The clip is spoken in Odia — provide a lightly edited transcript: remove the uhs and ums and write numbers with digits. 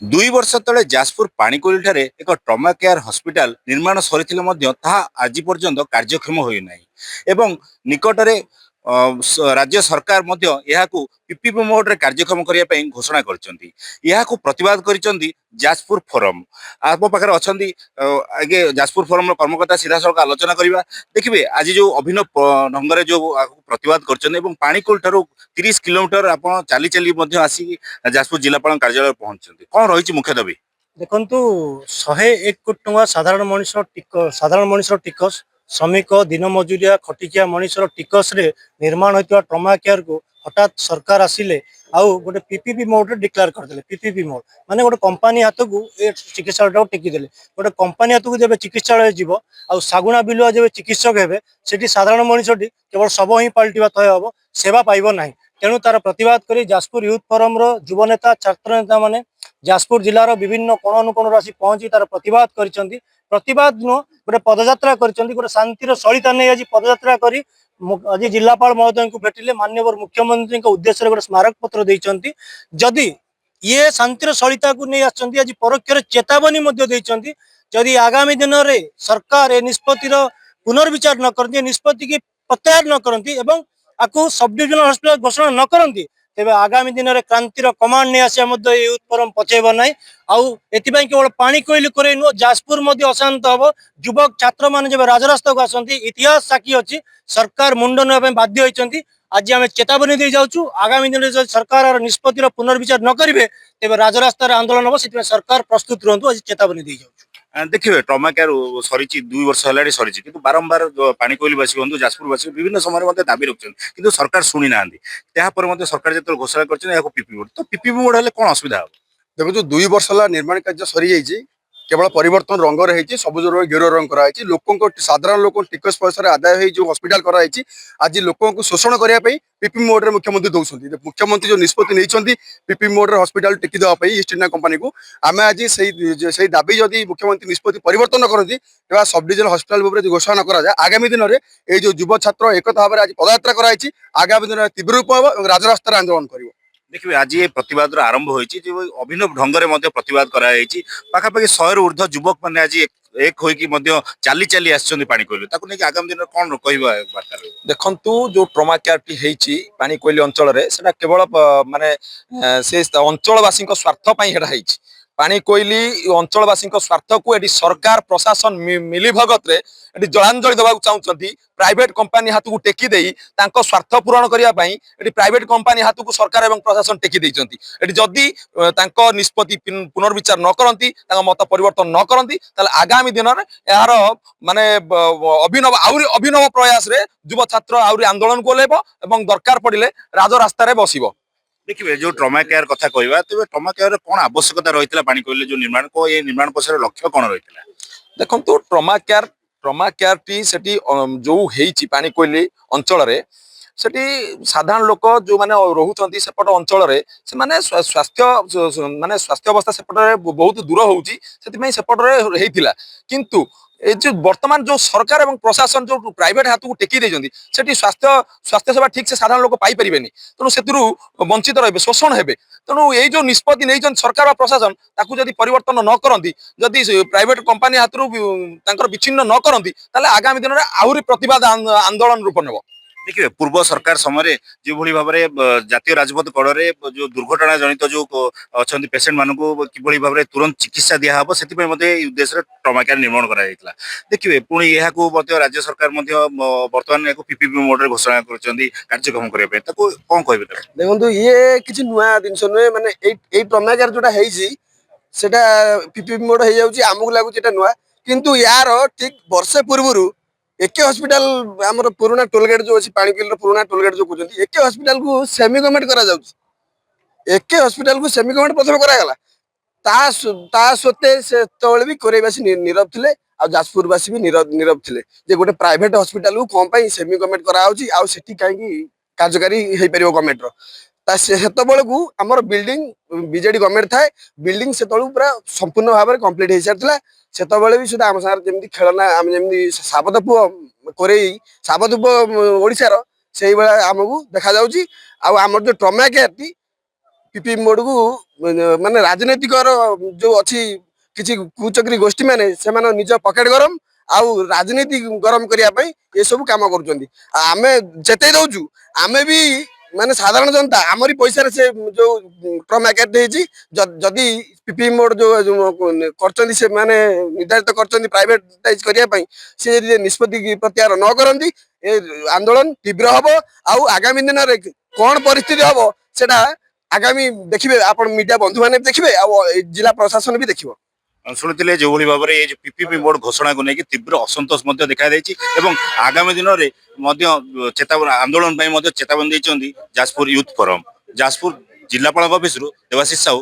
ଦୁଇ ବର୍ଷ ତଳେ ଯାଜପୁର ପାଣିକୋଇଲି ଠାରେ ଏକ ଟ୍ରମା କେୟାର ହସ୍ପିଟାଲ ନିର୍ମାଣ ସରିଥିଲେ ମଧ୍ୟ ତାହା ଆଜି ପର୍ଯ୍ୟନ୍ତ କାର୍ଯ୍ୟକ୍ଷମ ହୋଇନାହିଁ ଏବଂ ନିକଟରେ ରାଜ୍ୟ ସରକାର ମଧ୍ୟ ଏହାକୁ ପିପିପି ମୋଡରେ କାର୍ଯ୍ୟକ୍ଷମ କରିବା ପାଇଁ ଘୋଷଣା କରିଛନ୍ତି। ଏହାକୁ ପ୍ରତିବାଦ କରିଛନ୍ତି ଯାଜପୁର ଫୋରମ। ଆମ ପାଖରେ ଅଛନ୍ତି ଆଗେ ଯାଜପୁର ଫୋରମର କର୍ମକର୍ତ୍ତା ସିଧାସଳଖ ଆଲୋଚନା କରିବା। ଦେଖିବେ ଆଜି ଯେଉଁ ଅଭିନବ ଢଙ୍ଗରେ ଯେଉଁ ପ୍ରତିବାଦ କରିଛନ୍ତି ଏବଂ ପାଣିକୋଇଲି ଠାରୁ 30 କିଲୋମିଟର ଆପଣ ଚାଲି ଚାଲି ମଧ୍ୟ ଆସିକି ଯାଜପୁର ଜିଲ୍ଲାପାଳଙ୍କ କାର୍ଯ୍ୟାଳୟରେ ପହଞ୍ଚୁଛନ୍ତି। କଣ ରହିଛି ମୁଖ୍ୟ ଦାବି? ଦେଖନ୍ତୁ 101 କୋଟି ଟଙ୍କା ସାଧାରଣ ମଣିଷର ଟିକସ ଶ୍ରମିକ ଦିନ ମଜୁରିଆ ଖଟିକିଆ ମଣିଷର ଟିକସରେ ନିର୍ମାଣ ହୋଇଥିବା ଟ୍ରମା କେୟାରକୁ ହଠାତ୍ ସରକାର ଆସିଲେ ଆଉ ଗୋଟେ ପିପିପି ମୋଡରେ ଡିକ୍ଲେୟାର କରିଦେଲେ। ପିପିପି ମୋଡ ମାନେ ଗୋଟେ କମ୍ପାନୀ ହାତକୁ ଏ ଚିକିତ୍ସାଳୟଟାକୁ ଟେକିଦେଲେ। ଗୋଟେ କମ୍ପାନୀ ହାତକୁ ଯେବେ ଚିକିତ୍ସାଳୟ ଯିବ ଆଉ ଶାଗୁଣା ବିଲୁଆ ଯେବେ ଚିକିତ୍ସକ ହେବେ ସେଠି ସାଧାରଣ ମଣିଷଟି କେବଳ ଶବ ହିଁ ପାଲଟିବା ଥୟ ହେବ, ସେବା ପାଇବ ନାହିଁ। ତେଣୁ ତାର ପ୍ରତିବାଦ କରି ଯାଜପୁର ୟୁଥ ଫୋରମର ଯୁବ ନେତା ଛାତ୍ର ନେତା ମାନେ ଯାଜପୁର ଜିଲ୍ଲାର ବିଭିନ୍ନ କୋଣ ଅନୁକୋଣରୁ ଆସି ପହଞ୍ଚି ତାର ପ୍ରତିବାଦ କରିଛନ୍ତି। ପ୍ରତିବାଦ ନୁହଁ, ଗୋଟେ ପଦଯାତ୍ରା କରିଛନ୍ତି। ଗୋଟେ ଶାନ୍ତିର ସଳିତା ନେଇ ଆଜି ପଦଯାତ୍ରା କରି ଆଜି ଜିଲ୍ଲାପାଳ ମହୋଦୟଙ୍କୁ ଭେଟିଲେ। ମାନ୍ୟବର ମୁଖ୍ୟମନ୍ତ୍ରୀଙ୍କ ଉଦ୍ଦେଶ୍ୟରେ ଗୋଟେ ସ୍ମାରକ ପତ୍ର ଦେଇଛନ୍ତି। ଯଦି ଇଏ ଶାନ୍ତିର ସଳିତାକୁ ନେଇ ଆସିଛନ୍ତି, ଆଜି ପରୋକ୍ଷରେ ଚେତାବନୀ ମଧ୍ୟ ଦେଇଛନ୍ତି। ଯଦି ଆଗାମୀ ଦିନରେ ସରକାର ଏ ନିଷ୍ପତ୍ତିର ପୁନର୍ବିଚାର ନ କରନ୍ତି, ଏ ନିଷ୍ପତ୍ତିକି ପ୍ରତ୍ୟାହାର ନ କରନ୍ତି ଏବଂ ଆକୁ ସବ୍ ଡିଭିଜନାଲ ହସ୍ପିଟାଲ ଘୋଷଣା ନ କରନ୍ତି, ତେବେ ଆଗାମୀ ଦିନରେ କ୍ରାନ୍ତିର କମାଣ୍ଡ ନେଇ ଆସିବା ମଧ୍ୟ ଏହି ୟୁଥ ଫୋରମ ପଛେଇବ ନାହିଁ। ଆଉ ଏଥିପାଇଁ କେବଳ ପାଣିକୋଇଲି କୋରେଇ ନୁହଁ, ଯାଜପୁର ମଧ୍ୟ ଅଶାନ୍ତ ହେବ। ଯୁବକ ଛାତ୍ରମାନେ ଯେବେ ରାଜରାସ୍ତାକୁ ଆସନ୍ତି, ଇତିହାସ ସାକ୍ଷୀ ଅଛି ସରକାର ମୁଣ୍ଡ ନେବା ପାଇଁ ବାଧ୍ୟ ହୋଇଛନ୍ତି। ଆଜି ଆମେ ଚେତାବନୀ ଦେଇ ଯାଉଛୁ, ଆଗାମୀ ଦିନରେ ଯଦି ସରକାର ନିଷ୍ପତ୍ତିର ପୁନର୍ବିଚାର ନ କରିବେ ତେବେ ରାଜରାସ୍ତାରେ ଆନ୍ଦୋଳନ ହେବ। ସେଥିପାଇଁ ସରକାର ପ୍ରସ୍ତୁତ ରୁହନ୍ତୁ, ଆଜି ଚେତାବନୀ ଦେଇ ଯାଉଛୁ। ଦେଖିବେ ଟ୍ରମା କେୟାର ସରିଛି 2 ବର୍ଷ ହେଲାଣି ସରିଛି, କିନ୍ତୁ ବାରମ୍ବାର ପାଣିକୋଇଲି ବାସୀ ହୁଅନ୍ତୁ ଯାଜପୁର ବାସୀ ବିଭିନ୍ନ ସମୟରେ ମଧ୍ୟ ଦାବି ରଖୁଛନ୍ତି, କିନ୍ତୁ ସରକାର ଶୁଣି ନାହାନ୍ତି। ଏହାପରେ ମଧ୍ୟ ସରକାର ଯେତେବେଳେ ଘୋଷଣା କରିଛନ୍ତି ଏହାକୁ ପିପି ମୋଡ, ତ ପିପି ମୋଡ ହେଲେ କଣ ଅସୁବିଧା ହେବ? ଦେଖନ୍ତୁ 2 ବର୍ଷ ହେଲା ନିର୍ମାଣ କାର୍ଯ୍ୟ ସରିଯାଇଛି। କେବଳ ପରିବର୍ତ୍ତନ ରଙ୍ଗରେ ହେଇଛି, ସବୁଜ ଗେରୁଆ ରଙ୍ଗ କରାଯାଇଛି। ଲୋକଙ୍କ ସାଧାରଣ ଲୋକ ଟିକସ ପଇସାରେ ଆଦାୟ ହେଇ ଯେଉଁ ହସ୍ପିଟାଲ କରାଯାଇଛି, ଆଜି ଲୋକଙ୍କୁ ଶୋଷଣ କରିବା ପାଇଁ ପିପି ମୋଡରେ ମୁଖ୍ୟମନ୍ତ୍ରୀ ଦଉଛନ୍ତି। ମୁଖ୍ୟମନ୍ତ୍ରୀ ଯେଉଁ ନିଷ୍ପତ୍ତି ନେଇଛନ୍ତି ପିପି ମୋଡରେ ହସ୍ପିଟାଲ ଟେକି ଦେବା ପାଇଁ ଇଷ୍ଟ ଇଣ୍ଡିଆ କମ୍ପାନୀକୁ, ଆମେ ଆଜି ସେଇ ଦାବି ଯଦି ମୁଖ୍ୟମନ୍ତ୍ରୀ ନିଷ୍ପତ୍ତି ପରିବର୍ତ୍ତନ କରନ୍ତି କିମ୍ବା ସବ୍ ଡିଭିଜନାଲ ହସ୍ପିଟାଲ ଭାବରେ ଘୋଷଣା ନ କରାଯାଏ, ଆଗାମୀ ଦିନରେ ଏଇ ଯେଉଁ ଯୁବ ଛାତ୍ର ଏକତା ଭାବରେ ଆଜି ପଦଯାତ୍ରା କରାଯାଇଛି, ଆଗାମୀ ଦିନରେ ତୀବ୍ର ରୂପ ହେବ ଏବଂ ରାଜରାସ୍ତାରେ ଆନ୍ଦୋଳନ କରିବ। ଦେଖିବେ ଆଜି ଏ ପ୍ରତିବାଦର ଆରମ୍ଭ ହୋଇଛି, ଯେ ଅଭିନବ ଢଙ୍ଗରେ ମଧ୍ୟ ପ୍ରତିବାଦ କରାଯାଇଛି। ପାଖାପାଖି 100ରୁ ଉର୍ଦ୍ଧ୍ୱ ଯୁବକ ମାନେ ଆଜି ଏକ ହୋଇକି ମଧ୍ୟ ଚାଲି ଚାଲି ଆସିଛନ୍ତି ପାଣିକୋଇଲି। ତାକୁ ନେଇକି ଆଗାମୀ ଦିନରେ କଣ କହିବା ବାର୍ତ୍ତା ରହିବ? ଦେଖନ୍ତୁ ଯୋଉ ଟ୍ରମା କେୟାରଟି ହେଇଛି ପାଣିକୋଇଲି ଅଞ୍ଚଳରେ, ସେଟା କେବଳ ମାନେ ସେ ଅଞ୍ଚଳବାସୀଙ୍କ ସ୍ୱାର୍ଥ ପାଇଁ ସେଟା ହେଇଛି। ପାଣିକୋଇଲି ଅଞ୍ଚଳବାସୀଙ୍କ ସ୍ୱାର୍ଥକୁ ଏଠି ସରକାର ପ୍ରଶାସନ ମିଲିଭଗତରେ ଏଠି ଜଳାଞ୍ଜଳି ଦେବାକୁ ଚାହୁଁଛନ୍ତି। ପ୍ରାଇଭେଟ କମ୍ପାନୀ ହାତକୁ ଟେକି ଦେଇ ତାଙ୍କ ସ୍ୱାର୍ଥ ପୂରଣ କରିବା ପାଇଁ ଏଠି ପ୍ରାଇଭେଟ କମ୍ପାନୀ ହାତକୁ ସରକାର ଏବଂ ପ୍ରଶାସନ ଟେକି ଦେଇଛନ୍ତି। ଏଠି ଯଦି ତାଙ୍କ ନିଷ୍ପତ୍ତି ପୁନର୍ବିଚାର ନ କରନ୍ତି, ତାଙ୍କ ମତ ପରିବର୍ତ୍ତନ ନ କରନ୍ତି, ତାହେଲେ ଆଗାମୀ ଦିନରେ ଏହାର ମାନେ ଆହୁରି ଅଭିନବ ପ୍ରୟାସରେ ଯୁବ ଛାତ୍ର ଆହୁରି ଆନ୍ଦୋଳନକୁ ଓହ୍ଲାଇବ ଏବଂ ଦରକାର ପଡ଼ିଲେ ରାଜରାସ୍ତାରେ ବସିବ। ଦେଖିବେ ଯୋଉ ଟ୍ରମା କେୟାର କଥା କହିବା, ତେବେ ଟ୍ରମା କେୟାର କଣ ଆବଶ୍ୟକତା ରହିଥିଲା ପାଣିକୋଇଲି ଯୋଉ ନିର୍ମାଣ, ଏ ନିର୍ମାଣ ପଛରେ ଲକ୍ଷ୍ୟ କଣ ରହିଥିଲା? ଦେଖନ୍ତୁ ଟ୍ରମା କେୟାରଟି ସେଠି ଯୋଉ ହେଇଛି ପାଣିକୋଇଲି ଅଞ୍ଚଳରେ, ସେଠି ସାଧାରଣ ଲୋକ ଯୋଉମାନେ ରହୁଛନ୍ତି ସେପଟ ଅଞ୍ଚଳରେ, ସେମାନେ ସ୍ୱାସ୍ଥ୍ୟ ଅବସ୍ଥା ସେପଟରେ ବହୁତ ଦୂର ହଉଛି, ସେଥିପାଇଁ ସେପଟରେ ହେଇଥିଲା। କିନ୍ତୁ এই যে বর্তমান যে সরকার এবং প্রশাসন যে প্রাইভেট হাতକୁ ଟେକି ଦେଇଛନ୍ତି, সেটি স্বাস্থ্য সেবা ঠিক সে সাধারণ লোক পাইপারিবেনি। তেଣୁ ସେଥିରୁ ବଞ୍ଚିତ ରହିବେ, ଶୋଷଣ ହେବେ। ତେଣୁ ଏଇ ଯୋଉ ନିଷ୍ପତ୍ତି ନେଇଛନ୍ତି ସରକାର ବା ପ୍ରଶାସନ, ତାକୁ ଯଦି ପରିବର୍ତ୍ତନ ନ କରନ୍ତି, ଯଦି ପ୍ରାଇଭେଟ କମ୍ପାନୀ ହାତରୁ ତାଙ୍କର ବିଚ୍ଛିନ୍ନ ନ କରନ୍ତି, ତାହେଲେ ଆଗାମୀ ଦିନରେ ଆହୁରି ପ୍ରତିବାଦ ଆନ୍ଦୋଳନ ରୂପ ନେବ। ଦେଖିବେ ପୂର୍ବ ସରକାର ସମୟରେ ଯେଭଳି ଭାବରେ ଜାତୀୟ ରାଜପଥ କଡ଼ରେ ଯୋଉ ଦୁର୍ଘଟଣା ଜନିତ ଯୋଉ ଅଛନ୍ତି ପେସେଣ୍ଟ ମାନଙ୍କୁ କିଭଳି ଭାବରେ ତୁରନ୍ତ ଚିକିତ୍ସା ଦିଆହବ, ସେଥିପାଇଁ ମଧ୍ୟ ଏହି ଉଦ୍ଦେଶ୍ୟରେ ଟ୍ରମା କେୟାର ନିର୍ମାଣ କରାଯାଇଥିଲା। ଦେଖିବେ ପୁଣି ଏହାକୁ ମଧ୍ୟ ରାଜ୍ୟ ସରକାର ମଧ୍ୟ ବର୍ତ୍ତମାନ ଏହାକୁ ପିପିପି ମୋଡରେ ଘୋଷଣା କରିଛନ୍ତି କାର୍ଯ୍ୟକ୍ରମ କରିବା ପାଇଁ। ତାକୁ କଣ କହିବେ? ଦେଖନ୍ତୁ ଇଏ କିଛି ନୂଆ ଜିନିଷ ନୁହେଁ। ମାନେ ଏଇ ଟ୍ରମା କେୟାର ଯୋଉଟା ହେଇଛି ସେଟା ପିପିପି ମୋଡ ହେଇଯାଉଛି, ଆମକୁ ଲାଗୁଛି ଏଟା ନୂଆ। କିନ୍ତୁ ୟାର ଠିକ ବର୍ଷେ ପୂର୍ବରୁ ଏକେ ହସ୍ପିଟାଲ, ଆମର ପୁରୁଣା ଟୋଲଗେଟ୍ ଯୋଉ ଅଛି ପାଣିକୋଇଲିର ପୁରୁଣା ଟୋଲଗେଟ୍ ଯୋଉ କହୁଛନ୍ତି, ଏକେ ହସ୍ପିଟାଲକୁ ସେମି ଗଭର୍ଣ୍ଣମେଣ୍ଟ କରାଯାଉଛି। ଏକେ ହସ୍ପିଟାଲକୁ ସେମି ଗଭର୍ଣ୍ଣମେଣ୍ଟ ପ୍ରଥମେ କରାଗଲା। ତା ସତ୍ତ୍ୱେ ସେତେବେଳେ ବି କୋରେଇବାସୀ ନୀରବ ଥିଲେ, ଆଉ ଯାଜପୁରବାସୀ ବି ନୀରବ ଥିଲେ ଯେ ଗୋଟେ ପ୍ରାଇଭେଟ ହସ୍ପିଟାଲକୁ କଣ ପାଇଁ ସେମି ଗଭର୍ଣ୍ଣମେଣ୍ଟ କରାଯାଉଛି, ଆଉ ସେଠି କାହିଁକି କାର୍ଯ୍ୟକାରୀ ହେଇପାରିବ ଗଭର୍ଣ୍ଣମେଣ୍ଟର। ସେତେବେଳକୁ ଆମର ବିଲ୍ଡିଂ ବିଜେଡି ଗଭର୍ଣ୍ଣମେଣ୍ଟ ଥାଏ, ବିଲ୍ଡିଂ ସେତେବେଳକୁ ପୁରା ସମ୍ପୂର୍ଣ୍ଣ ଭାବରେ କମ୍ପ୍ଲିଟ ହେଇସାରିଥିଲା। ସେତେବେଳେ ବି ସୁଦ୍ଧା ଆମ ସାଙ୍ଗରେ ଯେମିତି ଖେଳନା, ଆମେ ଯେମିତି ସାବତ ପୁଅ କୋରେଇ ସାବତ ପୁଅ ଓଡ଼ିଶାର, ସେଇଭଳିଆ ଆମକୁ ଦେଖାଯାଉଛି। ଆଉ ଆମର ଯୋଉ ଟ୍ରମା କେୟାରଟି ପିପି ମୋଡକୁ ମାନେ ରାଜନୈତିକର ଯୋଉ ଅଛି କିଛି କୁଚକ୍ରୀ ଗୋଷ୍ଠୀ ମାନେ ସେମାନେ ନିଜ ପକେଟ ଗରମ ଆଉ ରାଜନୀତି ଗରମ କରିବା ପାଇଁ ଏସବୁ କାମ କରୁଛନ୍ତି। ଆମେ ଯେତେ ଦଉଛୁ ଆମେ ବି ମାନେ ସାଧାରଣ ଜନତା ଆମରି ପଇସାରେ ସେ ଯୋଉ ଟ୍ରମା କେୟାର ଦେଇଛି। ଯଦି ପିପି ମୋଡ ଯୋଉ କରିଛନ୍ତି ସେମାନେ ନିର୍ଦ୍ଧାରିତ କରିଛନ୍ତି ପ୍ରାଇଭେଟାଇଜ କରିବା ପାଇଁ, ସେ ଯଦି ନିଷ୍ପତ୍ତି ପ୍ରତ୍ୟାହାର ନ କରନ୍ତି ଏ ଆନ୍ଦୋଳନ ତୀବ୍ର ହବ। ଆଉ ଆଗାମୀ ଦିନରେ କଣ ପରିସ୍ଥିତି ହବ ସେଟା ଆଗାମୀ ଦେଖିବେ, ଆପଣ ମିଡିଆ ବନ୍ଧୁ ମାନେ ବି ଦେଖିବେ, ଆଉ ଜିଲ୍ଲା ପ୍ରଶାସନ ବି ଦେଖିବ। ଶୁଣିଥିଲେ ଯେଭଳି ଭାବରେ ଏ ଯୋଉ ପିପିପି ବୋର୍ଡ ଘୋଷଣାକୁ ନେଇକି ତୀବ୍ର ଅସନ୍ତୋଷ ମଧ୍ୟ ଦେଖାଯାଇଛି ଏବଂ ଆଗାମୀ ଦିନରେ ମଧ୍ୟ ଚେତାବନୀ ଆନ୍ଦୋଳନ ପାଇଁ ମଧ୍ୟ ଚେତାବନୀ ଦେଇଛନ୍ତି ଯାଜପୁର ୟୁଥ ଫୋରମ। ଯାଜପୁର ଜିଲ୍ଲାପାଳଙ୍କ ଅଫିସରୁ ଦେବାଶିଷ ସାହୁ,